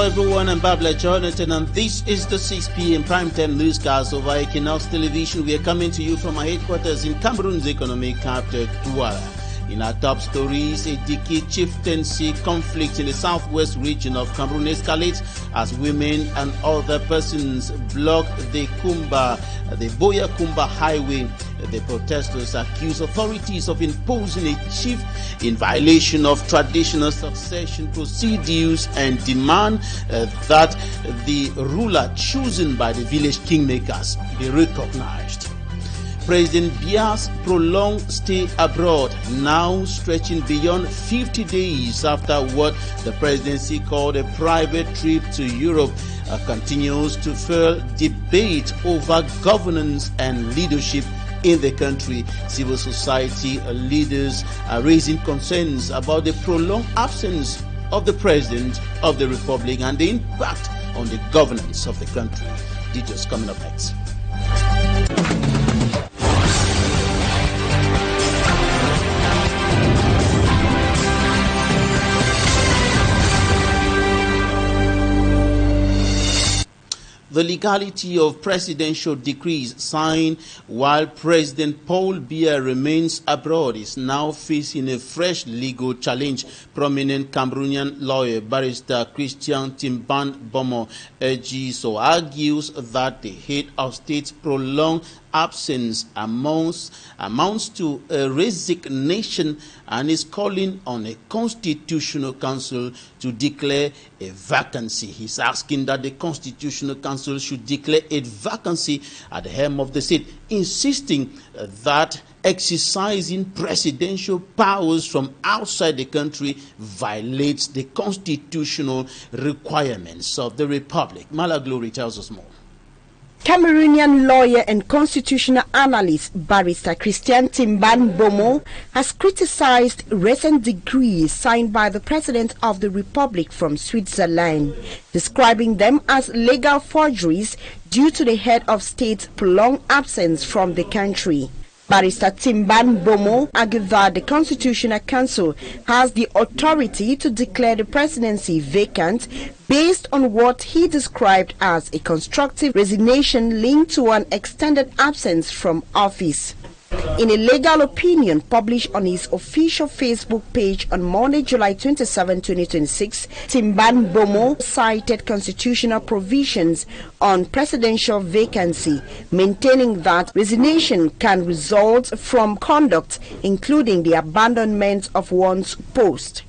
Hello everyone, I'm Babla Jonathan and this is the 6 p.m. primetime newscast over Equinoxe television. We are coming to you from our headquarters in Cameroon's economic capital, Douala. In our top stories, a decade chieftaincy conflict in the southwest region of Cameroon escalates as women and other persons block the Boya Kumba highway. The protesters accuse authorities of imposing a chief in violation of traditional succession procedures and demand that the ruler chosen by the village kingmakers be recognized. President Biya's prolonged stay abroad, now stretching beyond 50 days after what the presidency called a private trip to Europe, continues to fuel debate over governance and leadership in the country. Civil society leaders are raising concerns about the prolonged absence of the President of the Republic and the impact on the governance of the country. Details coming up next. The legality of presidential decrees signed while President Paul Biya remains abroad is now facing a fresh legal challenge. Prominent Cameroonian lawyer Barrister Christian Timban Bomo argues that the head of state's prolonged absence amounts to a resignation and is calling on a constitutional council to declare a vacancy. He's asking that the constitutional council should declare a vacancy at the helm of the state, insisting that exercising presidential powers from outside the country violates the constitutional requirements of the republic. Malaglory tells us more. Cameroonian lawyer and constitutional analyst Barrister Christian Timban Bomo has criticized recent decrees signed by the President of the Republic from Switzerland, describing them as legal forgeries due to the head of state's prolonged absence from the country. Barrister Timban Bomo argued that the Constitutional Council has the authority to declare the presidency vacant based on what he described as a constructive resignation linked to an extended absence from office. In a legal opinion published on his official Facebook page on Monday, July 27, 2026, Timban Bomo cited constitutional provisions on presidential vacancy, maintaining that resignation can result from conduct including the abandonment of one's post.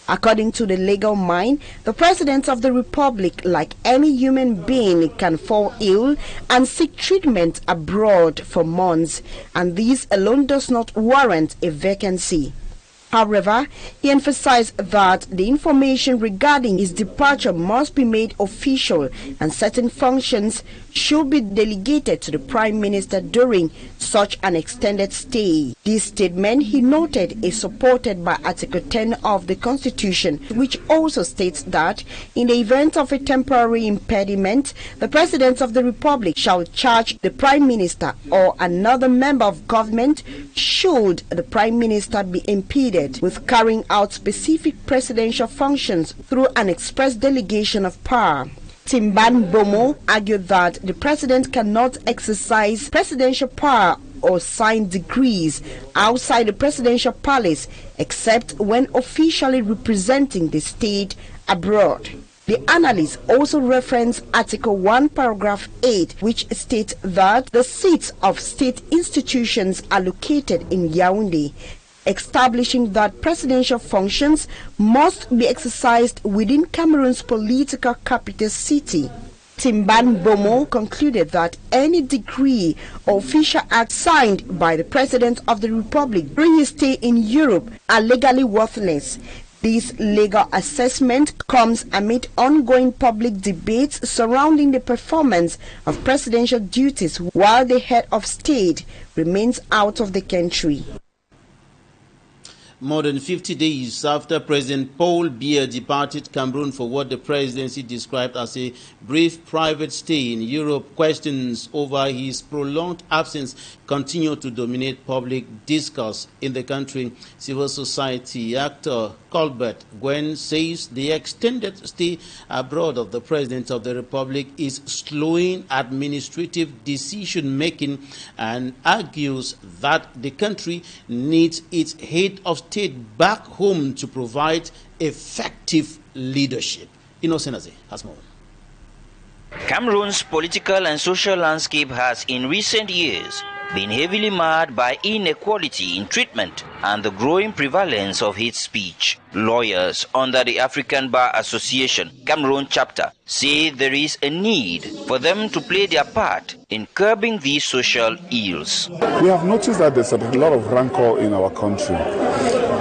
According to the legal mind, the President of the Republic, like any human being, can fall ill and seek treatment abroad for months, and this alone does not warrant a vacancy. However, he emphasized that the information regarding his departure must be made official and certain functions should be delegated to the Prime Minister during such an extended stay. This statement, he noted, is supported by Article 10 of the Constitution, which also states that in the event of a temporary impediment, the President of the Republic shall charge the Prime Minister or another member of government should the Prime Minister be impeded with carrying out specific presidential functions through an express delegation of power. Timban Bomo argued that the president cannot exercise presidential power or sign decrees outside the presidential palace except when officially representing the state abroad. The analyst also referenced Article 1, Paragraph 8, which states that the seats of state institutions are located in Yaoundé, establishing that presidential functions must be exercised within Cameroon's political capital city. Timban Bomo concluded that any decree or official act signed by the President of the Republic during his stay in Europe are legally worthless. This legal assessment comes amid ongoing public debates surrounding the performance of presidential duties while the head of state remains out of the country. More than 50 days after President Paul Biya departed Cameroon for what the presidency described as a brief private stay in Europe, questions over his prolonged absence continue to dominate public discourse in the country. Civil society actor Colbert Gwen says the extended stay abroad of the President of the Republic is slowing administrative decision-making and argues that the country needs its head of state back home to provide effective leadership. Innocent has more. Cameroon's political and social landscape has in recent years been heavily marred by inequality in treatment and the growing prevalence of hate speech. Lawyers under the African Bar Association Cameroon chapter say there is a need for them to play their part in curbing these social ills. We have noticed that there's a lot of rancor in our country.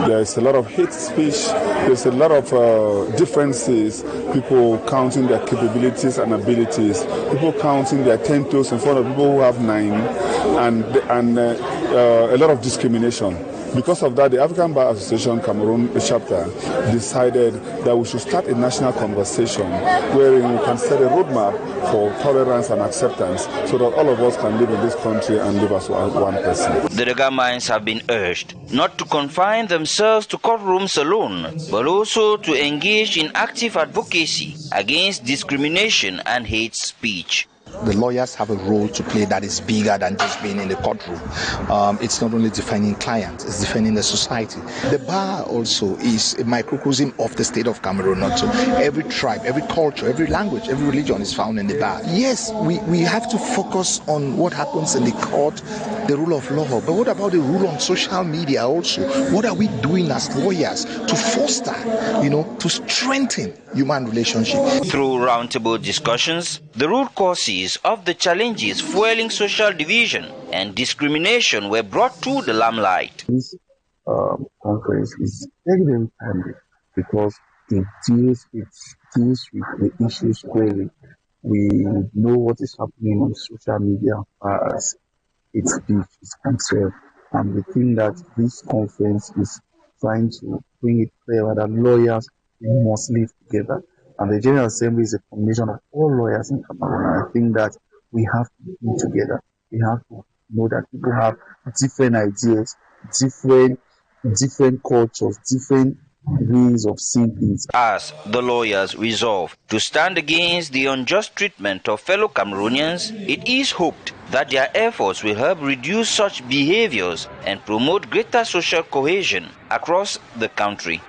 There's a lot of hate speech. There's a lot of differences. People counting their capabilities and abilities. People counting their 10 toes in front of people who have 9, and a lot of discrimination. Because of that, the African Bar Association Cameroon chapter decided that we should start a national conversation wherein we can set a roadmap for tolerance and acceptance so that all of us can live in this country and live as one person. The Rega minds have been urged not to confine themselves to courtrooms alone, but also to engage in active advocacy against discrimination and hate speech. The lawyers have a role to play that is bigger than just being in the courtroom. It's not only defending clients, it's defending the society. The bar also is a microcosm of the state of Cameroon. Not so every tribe, every culture, every language, every religion is found in the bar. Yes, we have to focus on what happens in the court, the rule of law, but what about the rule on social media also? What are we doing as lawyers to foster, to strengthen human relationships? Through roundtable discussions, the root causes of the challenges fueling social division and discrimination were brought to the limelight. This conference is very, very timely because it deals with the issues squarely. We know what is happening on social media as it speaks itself, and we think that this conference is trying to bring it clear that lawyers must live together. And the General Assembly is a combination of all lawyers in Cameroon. And I think that we have to be together. We have to know that people have different ideas, different cultures, different ways of seeing things. As the lawyers resolve to stand against the unjust treatment of fellow Cameroonians, it is hoped that their efforts will help reduce such behaviors and promote greater social cohesion across the country.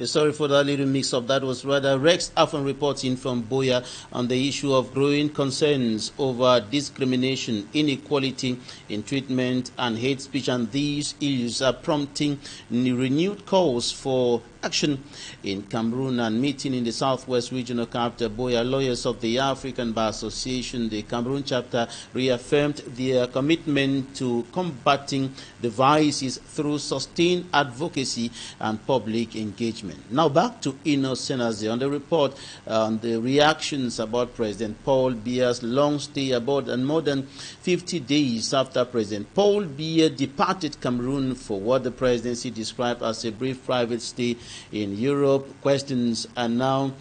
Sorry for that little mix-up. That was rather Rex Afan reporting from Boya on the issue of growing concerns over discrimination, inequality in treatment and hate speech, and these issues are prompting renewed calls for action in Cameroon. And meeting in the Southwest Regional Capital, Boya, lawyers of the African Bar Association, the Cameroon chapter, reaffirmed their commitment to combating the vices through sustained advocacy and public engagement. Now back to Innocent on the report on the reactions about President Paul Biya's long stay abroad, and more than 50 days after President Paul Biya departed Cameroon for what the presidency described as a brief private stay in Europe. Questions are now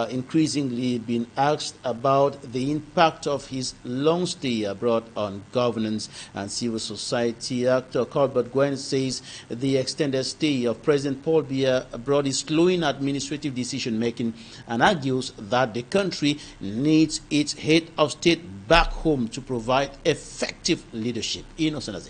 increasingly being asked about the impact of his long stay abroad on governance and civil society. Actor Colbert Gwen says the extended stay of President Paul Biya abroad is slowing administrative decision-making and argues that the country needs its head of state back home to provide effective leadership. Innocent.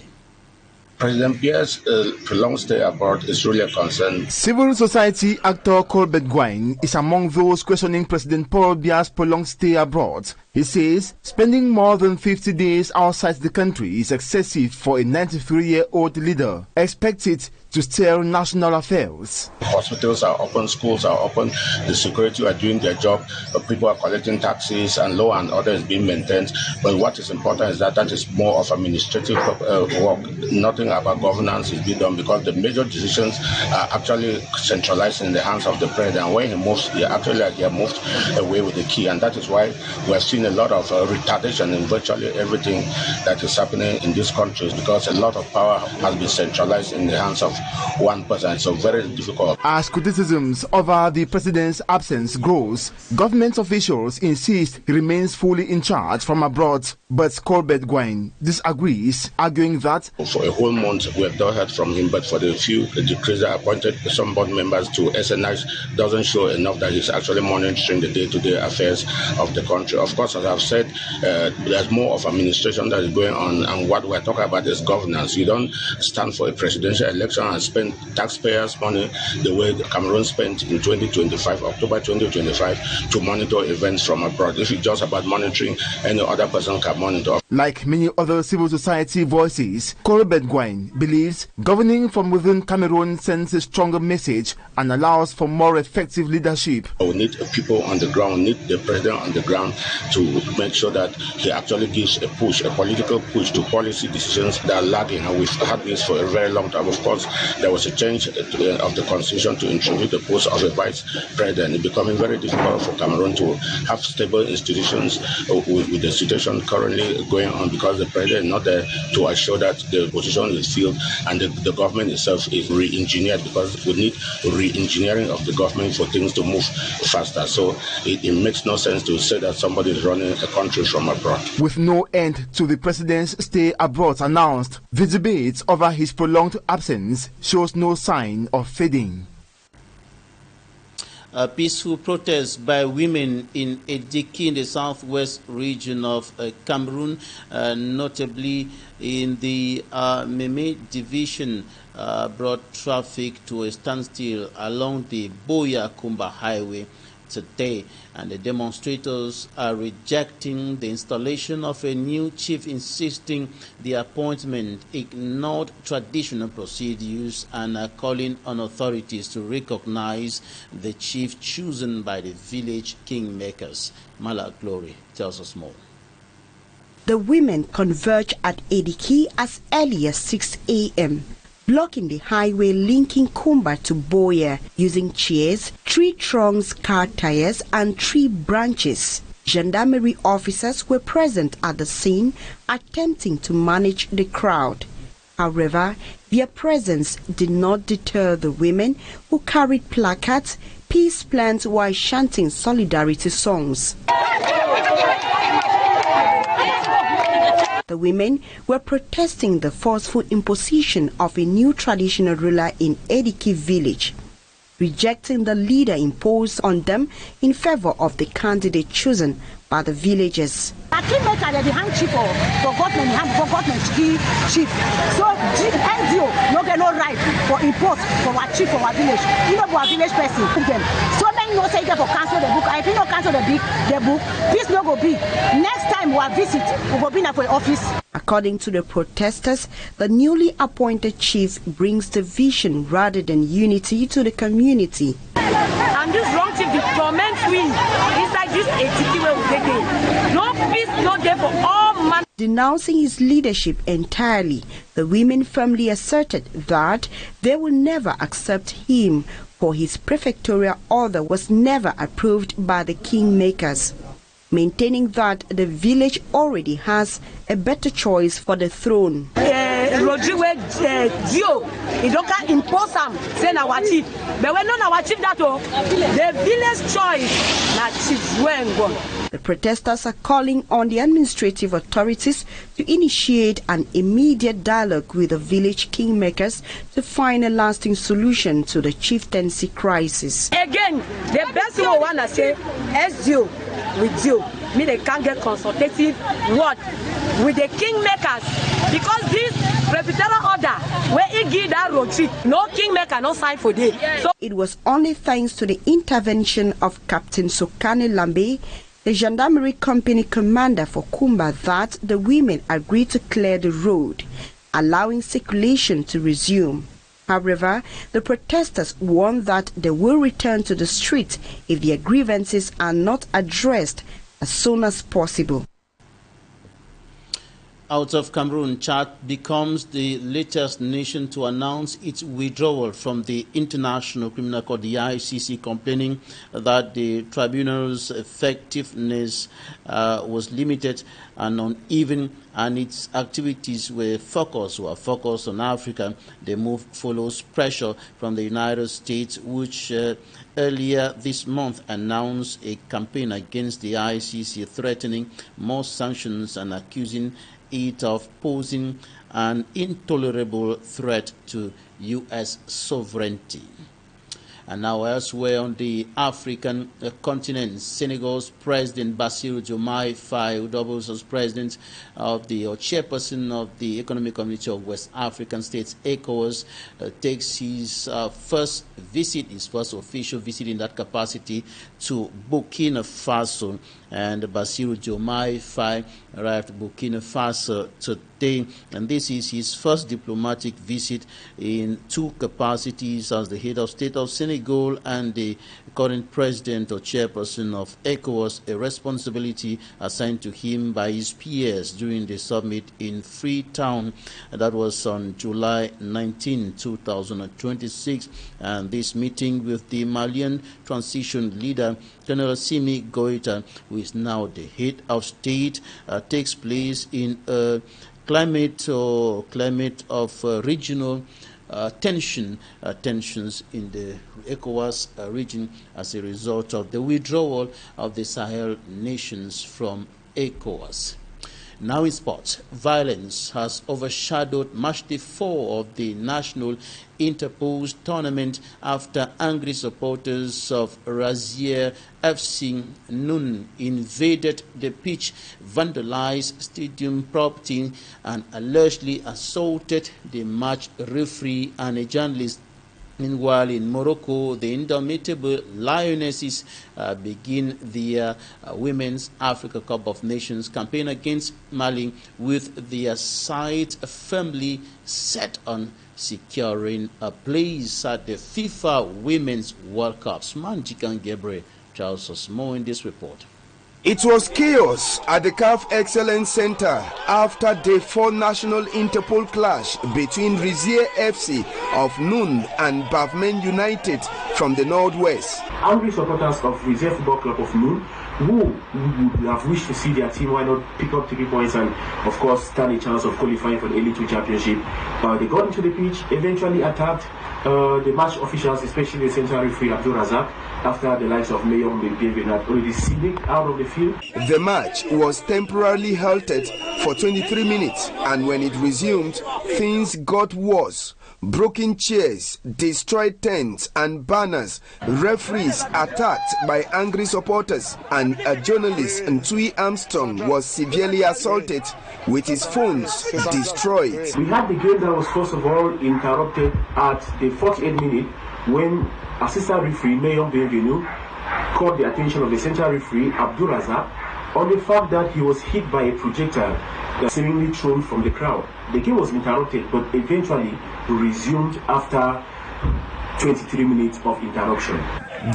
President Biya's prolonged stay abroad is really a concern. Civil society actor Colbert Gwen is among those questioning President Paul Biya's prolonged stay abroad. He says spending more than 50 days outside the country is excessive for a 93-year-old leader expected to steer national affairs. Hospitals are open, schools are open, the security are doing their job, people are collecting taxes, and law and order is being maintained. But what is important is that is more of administrative work. Nothing about governance is being done, because the major decisions are actually centralized in the hands of the president. And when he moves, they are moved away with the key. And that is why we are seeing a lot of retardation in virtually everything that is happening in these countries, because a lot of power has been centralized in the hands of one person. So very difficult. As criticisms over the president's absence grows, government officials insist he remains fully in charge from abroad. But Colbert Gwine disagrees, arguing that for a whole month we have not heard from him, but for the few decrees that appointed some board members to SNIs doesn't show enough that he's actually monitoring the day-to-day affairs of the country. Of course, as I've said, there's more of administration that is going on, and what we're talking about is governance. You don't stand for a presidential election and spend taxpayers' money the way Cameroon spent in 2025, October 2025, to monitor events from abroad. If it's just about monitoring, any other person can monitor. Like many other civil society voices, Colbert Gwine believes governing from within Cameroon sends a stronger message and allows for more effective leadership. We need people on the ground, we need the president on the ground to make sure that he actually gives a push, a political push to policy decisions that are lagging. And we've had this for a very long time. Of course, there was a change of the constitution to introduce the post of a vice president. It's becoming very difficult for Cameroon to have stable institutions with the situation currently going on, because the president is not there to assure that the position is filled and the government itself is re-engineered, because we need re-engineering of the government for things to move faster. So it makes no sense to say that somebody is running a country from abroad. With no end to the president's stay abroad announced, the debate over his prolonged absence shows no sign of fading. A peaceful protest by women in Ediki in the southwest region of Cameroon, notably in the Meme division, brought traffic to a standstill along the Boya-Kumba highway today, and the demonstrators are rejecting the installation of a new chief, insisting the appointment ignored traditional procedures, and are calling on authorities to recognize the chief chosen by the village kingmakers. Mala Glory tells us more. The women converge at Ediki as early as 6 a.m., blocking the highway linking Kumba to Boya using chairs, tree trunks, car tires, and tree branches. Gendarmerie officers were present at the scene, attempting to manage the crowd. However, their presence did not deter the women, who carried placards, peace plans while chanting solidarity songs. The women were protesting the forceful imposition of a new traditional ruler in Ediki village, rejecting the leader imposed on them in favor of the candidate chosen by the villagers. Chief. So NGO no get no right for impose for our chief for our village. You know our village person. So many no say they for cancel the book. If you no cancel the book, this no go be. Next time we visit, we go be for office. According to the protesters, the newly appointed chief brings division rather than unity to the community. And this wrong chief, the torment we inside this ATK where we take it. No peace, no day for all man. Denouncing his leadership entirely, the women firmly asserted that they will never accept him, for his prefectorial order was never approved by the kingmakers, maintaining that the village already has a better choice for the throne. He don't impose him, say our chief. But we know our chief that the village choice, not chief. The protesters are calling on the administrative authorities to initiate an immediate dialogue with the village kingmakers to find a lasting solution to the chieftaincy crisis. Again, the best thing I want to say is you with you. Me, they can't get consultative word with the kingmakers, because this prefectorial order where he give that retreat, no kingmaker no sign for this. So it was only thanks to the intervention of Captain Sokane Lambe, the gendarmerie company commander for Kumba, that the women agreed to clear the road, allowing circulation to resume. However, the protesters warn that they will return to the streets if their grievances are not addressed as soon as possible. Out of Cameroon, Chad becomes the latest nation to announce its withdrawal from the International Criminal Court, the ICC, complaining that the tribunal's effectiveness was limited and uneven, and its activities were focused on Africa. The move follows pressure from the United States, which earlier this month announced a campaign against the ICC, threatening more sanctions and accusing it of posing an intolerable threat to U.S. sovereignty. And now elsewhere on the African continent, Senegal's President Bassirou Diomaye Faye, who doubles as president of the chairperson of the Economic Community of West African States, ECOWAS, takes his first official visit in that capacity to Burkina Faso. And Bassirou Diomaye Faye arrived at Burkina Faso today, and this is his first diplomatic visit in two capacities as the head of state of Senegal and the current president or chairperson of ECOWAS, a responsibility assigned to him by his peers during the summit in Freetown. That was on July 19, 2026. And this meeting with the Malian transition leader, General Simi Goïta, who is now the head of state, takes place in a climate of regional tensions in the ECOWAS region as a result of the withdrawal of the Sahel nations from ECOWAS. Now in sports, violence has overshadowed match day 4 of the national interposed tournament after angry supporters of Razier FC Nous invaded the pitch, vandalized stadium property, and allegedly assaulted the match referee and a journalist. Meanwhile, in Morocco, the indomitable Lionesses begin their Women's Africa Cup of Nations campaign against Mali, with their sights firmly set on securing a place at the FIFA Women's World Cup. Manjikan Gebre tells us more in this report. It was chaos at the CAF Excellence Center after Day 4 national Interpol clash between Razier FC of Nous and Bavmen United from the Northwest. Angry supporters of Razier Football Club of Nous, who would have wished to see their team, why not pick up 3 points and, of course, stand a chance of qualifying for the Elite 2 Championship. They got into the pitch, eventually attacked the match officials, especially the central referee Abdul Razak, after the likes of Mayor Mbebe had already seen out of the field. The match was temporarily halted for 23 minutes, and when it resumed, things got worse. Broken chairs, destroyed tents and banners, referees attacked by angry supporters, and a journalist, Ntui Armstrong, was severely assaulted with his phones destroyed. We had the game that was first of all interrupted at the 48th minute when assistant referee Mayor Benvenu caught the attention of the central referee Abdul Razak on the fact that he was hit by a projectile seemingly thrown from the crowd. The game was interrupted, but eventually resumed after 23 minutes of interruption.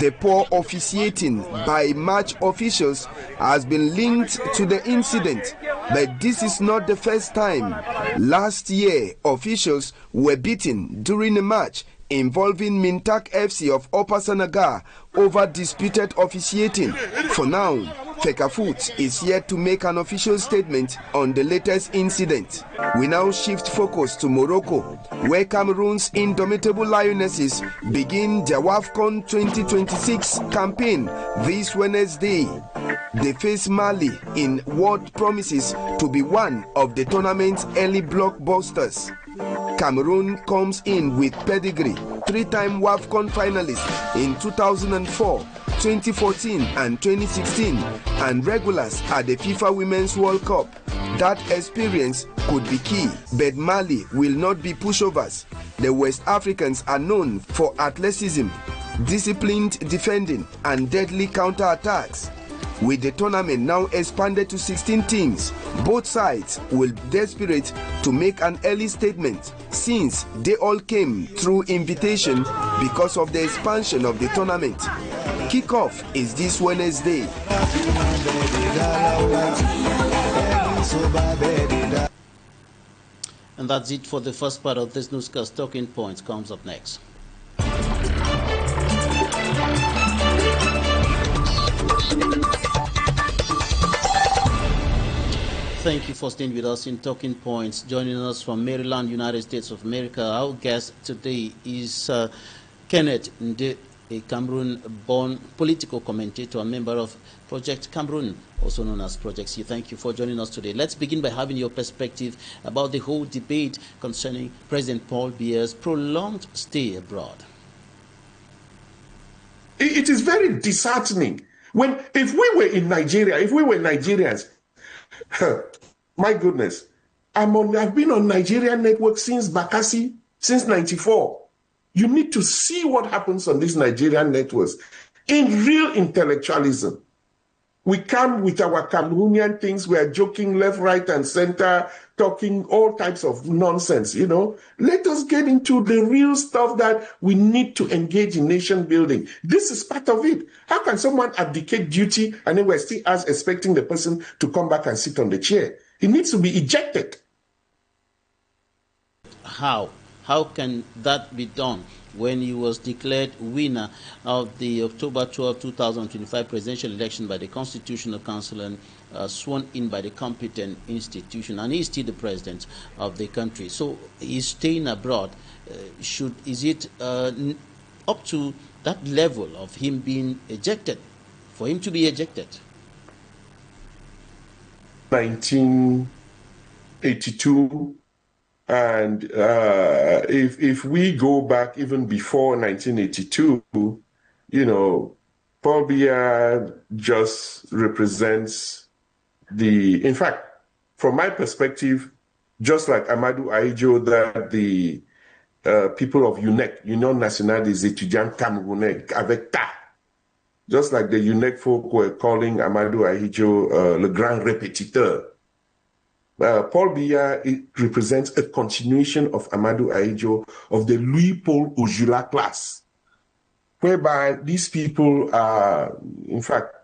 The poor officiating by match officials has been linked to the incident, but this is not the first time. Last year, officials were beaten during a match involving Mintak FC of Upper Sanaga over disputed officiating. For now, Fecafoot is yet to make an official statement on the latest incident. We now shift focus to Morocco, where Cameroon's indomitable Lionesses begin their WAFCON 2026 campaign this Wednesday. They face Mali in what promises to be one of the tournament's early blockbusters. Cameroon comes in with pedigree, 3-time WAFCON finalists in 2004, 2014 and 2016, and regulars at the FIFA Women's World Cup. That experience could be key, but Mali will not be pushovers. The West Africans are known for athleticism, disciplined defending, and deadly counterattacks. With the tournament now expanded to 16 teams, both sides will be desperate to make an early statement since they all came through invitation because of the expansion of the tournament. Kickoff is this Wednesday. And that's it for the first part of this newscast. Talking Points comes up next. Thank you for staying with us in Talking Points. Joining us from Maryland, United States of America, our guest today is Kenneth Nde, a Cameroon-born political commentator and member of Project Cameroon, also known as Project C. Thank you for joining us today. Let's begin by having your perspective about the whole debate concerning President Paul Biya's prolonged stay abroad. It is very disheartening. If we were in Nigeria, if we were Nigerians, my goodness, I've been on Nigerian network since Bakassi, since '94. You need to see what happens on these Nigerian networks in real intellectualism. We come with our Cameroonian things. We are joking left, right, and center, talking all types of nonsense, you know. Let us get into the real stuff that we need to engage in nation building. This is part of it. How can someone abdicate duty and then we're still expecting the person to come back and sit on the chair? He needs to be ejected. How? How can that be done when he was declared winner of the October 12, 2025 presidential election by the Constitutional Council and sworn in by the competent institution, and he's still the president of the country? So he's staying abroad. Is it up to that level of him being ejected, for him to be ejected? 1982. And if we go back even before 1982, you know, Paul Biya just represents in fact, from my perspective, just like Amadou Ahidjo, that the people of UNEC, Union Nationale des Étudiants Camerounais, avec ta, just like the UNEC folk were calling Amadou Ahidjo le grand répétiteur. Paul Biya represents a continuation of Amadou Ahidjo, of the Louis-Paul Ojula class, whereby these people are, in fact,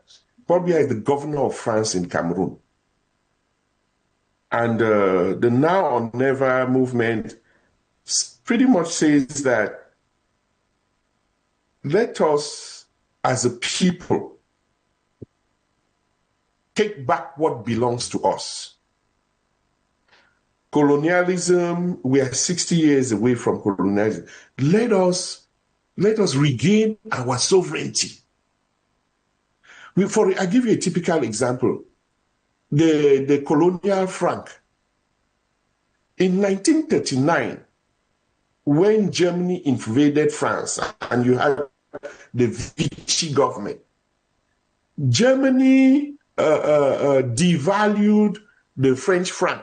Paul Biya is the governor of France in Cameroon. And the Now or Never movement pretty much says that let us, as a people, take back what belongs to us. Colonialism, we are 60 years away from colonialism. Let us regain our sovereignty. I give you a typical example. The colonial franc. In 1939, when Germany invaded France and you had the Vichy government, Germany devalued the French franc.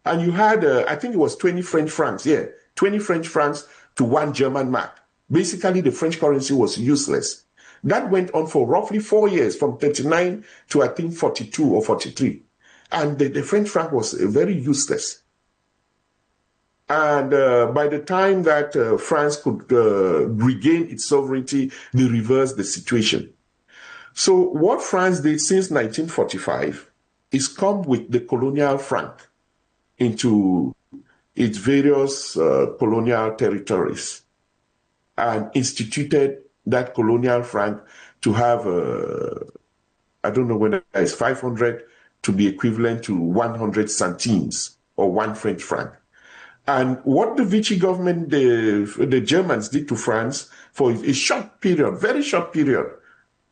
And you had, I think it was 20 French francs, 20 French francs to 1 German mark. Basically, the French currency was useless. That went on for roughly 4 years, from 39 to I think 42 or 43. And the French franc was very useless. And by the time that France could regain its sovereignty, they reversed the situation. So what France did since 1945 is come with the colonial franc into its various colonial territories and instituted that colonial franc to have, I don't know whether it's 500 to be equivalent to 100 centimes or 1 French franc. And what the Vichy government, the Germans did to France for a short period, very short period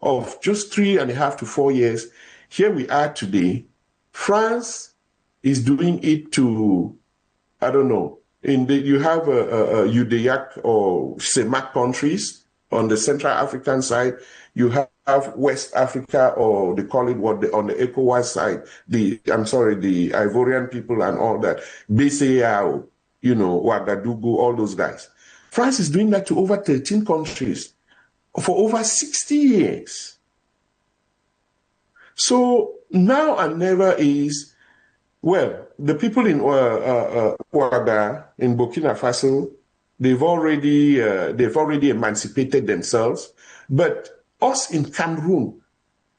of just 3.5 to 4 years, here we are today. France is doing it to, I don't know, you have UDEAC or CEMAC countries on the Central African side. You have West Africa, or they call it on the ECOWAS side, the Ivorian people and all that. BCAO, you know, Ouagadougou, all those guys. France is doing that to over 13 countries for over 60 years. So now and never is, well, the people in Ouaga, in Burkina Faso, they've already emancipated themselves. But us in Cameroon,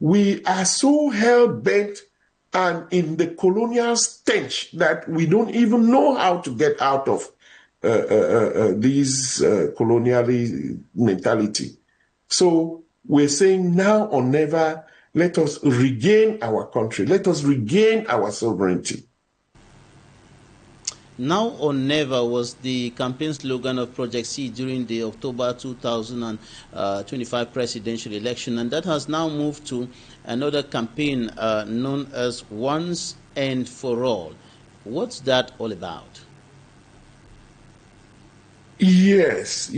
we are so hell-bent and in the colonial stench that we don't even know how to get out of these colonial mentality. So we're saying now or never, let us regain our country. Let us regain our sovereignty. Now or never was the campaign slogan of Project C during the October 2025 presidential election, and that has now moved to another campaign known as Once and for All. What's that all about? Yes,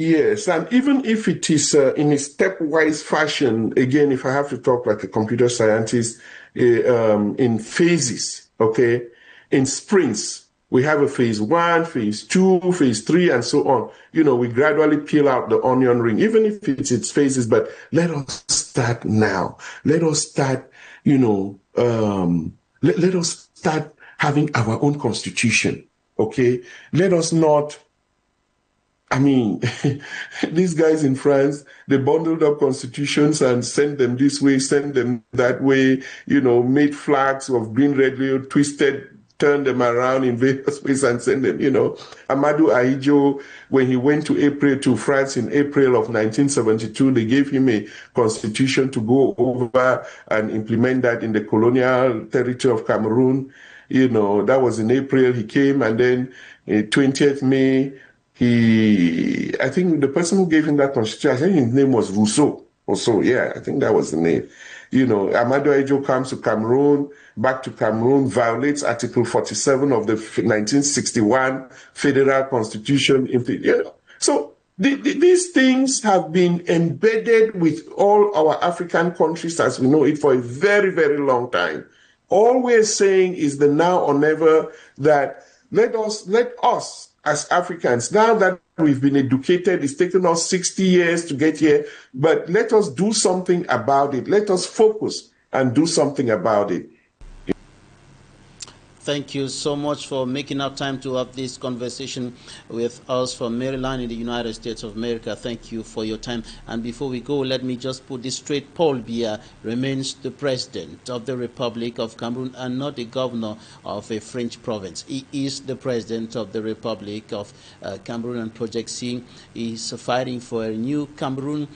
and even if it is in a stepwise fashion, again, if I have to talk like a computer scientist, in phases, okay, in sprints. We have a phase 1, phase 2, phase 3, and so on. You know, we gradually peel out the onion ring, even if it's its phases, but let us start now. Let us start, you know, let us start having our own constitution, okay? Let us not, I mean, these guys in France, they bundled up constitutions and sent them this way, sent them that way, you know, made flags of green, red, yellow, twisted, turn them around in various ways and send them, you know. Amadou Ahidjo, when he went to France in April of 1972, they gave him a constitution to go over and implement that in the colonial territory of Cameroon. You know, that was in April. He came, and then 20th May, I think the person who gave him that constitution, I think his name was Rousseau or so. Yeah, I think that was the name. You know, Amadou Ahidjo comes to Cameroon, back to Cameroon, violates Article 47 of the 1961 Federal Constitution. You know, so these things have been embedded with all our African countries as we know it for a very, very long time. All we're saying is the now or never, that let us as Africans, now that we've been educated, it's taken us 60 years to get here, but let us do something about it. Let us focus and do something about it. Thank you so much for making up time to have this conversation with us from Maryland in the United States of America. Thank you for your time. And before we go, let me just put this straight. Paul Biya remains the president of the Republic of Cameroon and not the governor of a French province. He is the president of the Republic of Cameroon, and Project C is fighting for a new Cameroon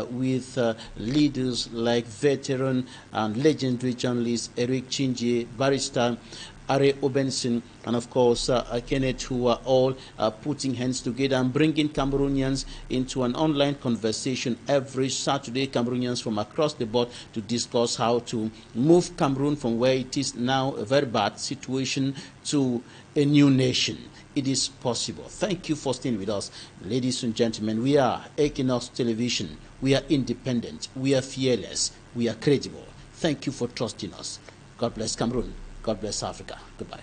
with leaders like veteran and legendary journalist Eric Chinje, barrister Are Obenson, and of course Kenneth, who are all putting hands together and bringing Cameroonians into an online conversation every Saturday. Cameroonians from across the board to discuss how to move Cameroon from where it is now, a very bad situation, to a new nation. It is possible. Thank you for staying with us, ladies and gentlemen. We are Equinoxe Television. We are independent. We are fearless. We are credible. Thank you for trusting us. God bless Cameroon. God bless Africa. Goodbye.